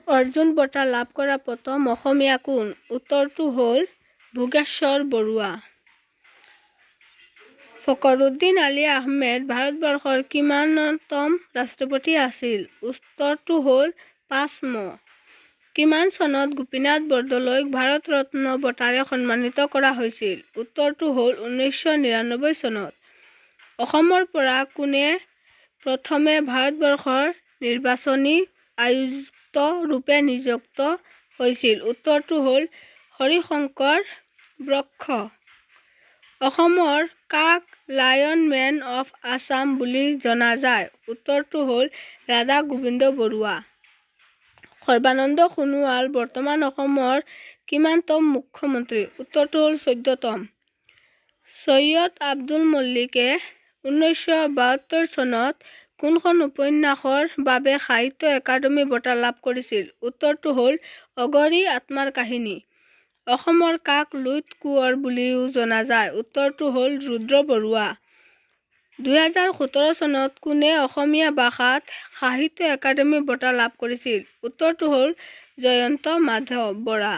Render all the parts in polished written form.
অৰ্জুন বঁটা লাভ কৰা প্ৰথম অসমীয়া কোন? উত্তৰটো হ'ল ভোগেশ্বৰ বৰুৱা। ফখৰুদ্দিন আলী আহমেদ ভাৰতবৰ্ষৰ কিমানতম ৰাষ্ট্ৰপতি আছিল? উত্তৰটো হ'ল ৫ম। কিমান চনত গোপীনাথ বৰদলৈক ভাৰত ৰত্ন বঁটাৰে সন্মানিত কৰা হৈছিল? উত্তৰটো হ'ল ১৯৯৯ চনত। অসমৰ পৰা কোনে প্ৰথমে ভাৰতবৰ্ষৰ নিৰ্বাচনী আয়ুক্ত ৰূপে নিযুক্ত হৈছিল? উত্তৰটো হ'ল হৰিশংকৰ বক্স। অসমৰ কাক লায়ন মেন অফ আছাম বুলি জনা যায়? উত্তৰটো হ'ল ৰাধা গোবিন্দ বৰুৱা। সৰ্বানন্দ সোণোৱাল বৰ্তমান অসমৰ কিমানতম মুখ্যমন্ত্ৰী? উত্তৰটো হ'ল ১৪তম। চৈয়দ আব্দুল মল্লিকে ১৯৭২ চনত কোনখন উপন্যাসৰ বাবে সাহিত্য একাডেমী বঁটা লাভ কৰিছিল? উত্তৰটো হ'ল অগৰী আত্মাৰ কাহিনী। অসমৰ কাক লুইত কোঁৱৰ বুলিও জনা যায়? উত্তৰটো হ'ল ৰুদ্ৰ বৰুৱা। ২০১৭ চনত কোনে অসমীয়া ভাষাত সাহিত্য একাডেমী বঁটা লাভ কৰিছিল? উত্তৰটো হ'ল জয়ন্ত মাধৱ বৰা।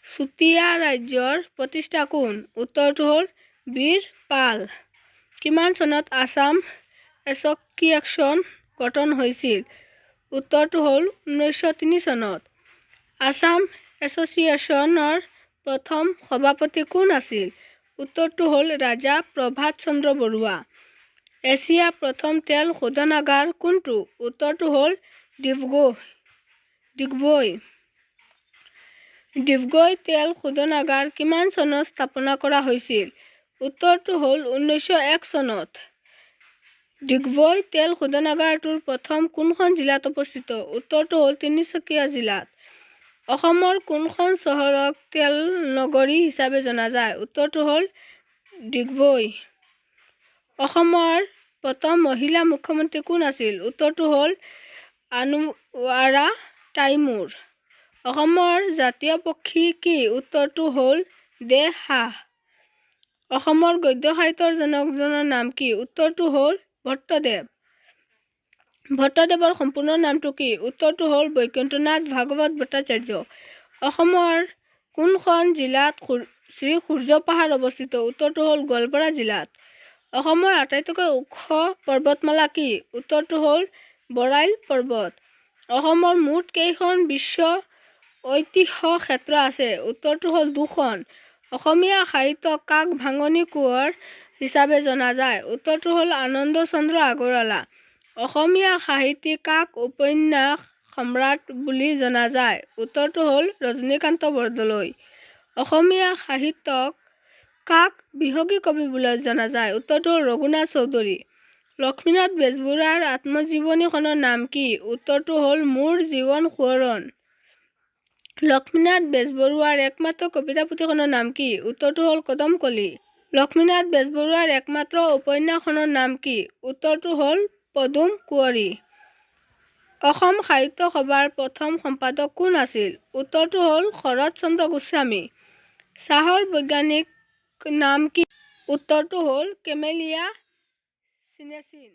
চুতীয়া ৰাজ্যৰ প্ৰতিষ্ঠাতা কোন? উত্তৰটো হ'ল বীৰ পাল। কিমান চনত আছাম এছ'চিয়েশ্যন গঠন হৈছিল? উত্তৰটো হ'ল ১৯০৩ চনত। আছাম এছ'চিয়েশ্যনৰ প্ৰথম সভাপতি কোন আছিল? উত্তৰটো হ'ল ৰাজা প্ৰভাত চন্দ্ৰ বৰুৱা। এছিয়াৰ প্ৰথম তেল শোধনাগাৰ কোনটো? উত্তৰটো হ'ল ডিগবৈ। ডিগবৈ তেল শোধনাগাৰ কিমান চনত স্থাপনা কৰা হৈছিল? উত্তৰটো হ'ল ১৯০১ চনত। ডিগবৈ তেল শোধনাগাৰটো প্ৰথম কোনখন জিলাত অৱস্থিত? উত্তৰটো হ'ল তিনিচুকীয়া জিলাত। অসমৰ কোনখন চহৰক তেল নগৰী হিচাপে জনা যায়? উত্তৰটো হ'ল ডিগবৈ। অসমৰ প্ৰথম মহিলা মুখ্যমন্ত্ৰী কোন আছিল? উত্তৰটো হ'ল আনোৱাৰা তাইমুৰ। অসমৰ জাতীয় পক্ষী কি? উত্তৰটো হ'ল দেশহাঁহ। অসমৰ গদ্য সাহিত্যৰ জনকজনৰ নাম কি? উত্তৰটো হ'ল ভট্টদেৱ। ভট্টদেৱৰ সম্পূৰ্ণ নামটো কি? উত্তৰটো হ'ল বৈকুণ্ঠনাথ ভাগৱত ভট্টাচাৰ্য। অসমৰ কোনখন জিলাত শ্ৰী সূৰ্য পাহাৰ অৱস্থিত? উত্তৰটো হ'ল গোৱালপাৰা জিলাত। অসমৰ আটাইতকৈ ওখ পৰ্বতমালা কি? উত্তৰটো হ'ল বৰাইল পৰ্বত। অসমৰ মুঠ কেইখন বিশ্ব ঐতিহ্য ক্ষেত্ৰ আছে? উত্তৰটো হ'ল ২খন। অসমীয়া সাহিত্যত কাক ভাঙনি কোঁৱৰ হিচাপে জনা যায়? উত্তৰটো হ'ল আনন্দ চন্দ্ৰ আগৰৱালা। অসমীয়া সাহিত্যিক কাক উপন্যাস সম্ৰাট বুলি জনা যায়? উত্তৰটো হ'ল ৰজনীকান্ত বৰদলৈ। অসমীয়া সাহিত্যত কাক বিহগী কবি বুলি জনা যায়? উত্তৰটো হ'ল ৰঘুনাথ চৌধুৰী। লক্ষ্মীনাথ বেজবৰুৱাৰ আত্মজীৱনীখনৰ নাম কি? উত্তৰটো হ'ল মোৰ জীৱন সোৱৰণ। লক্ষ্মীনাথ বেজবৰুৱাৰ একমাত্ৰ কবিতা পুথিখনৰ নাম কি? উত্তৰটো হ'ল কদমকলি। লক্ষ্মীনাথ বেজবৰুৱাৰ একমাত্ৰ উপন্যাসখনৰ নাম কি? উত্তৰটো হ'ল পদুম কুঁৱৰী। অসম সাহিত্য সভাৰ প্ৰথম সম্পাদক কোন আছিল? উত্তৰটো হ'ল শৰৎ চন্দ্ৰ গোস্বামী। চাহৰ বৈজ্ঞানিক নাম কি? উত্তৰটো হ'ল কেমেলিয়া চিনেচিন।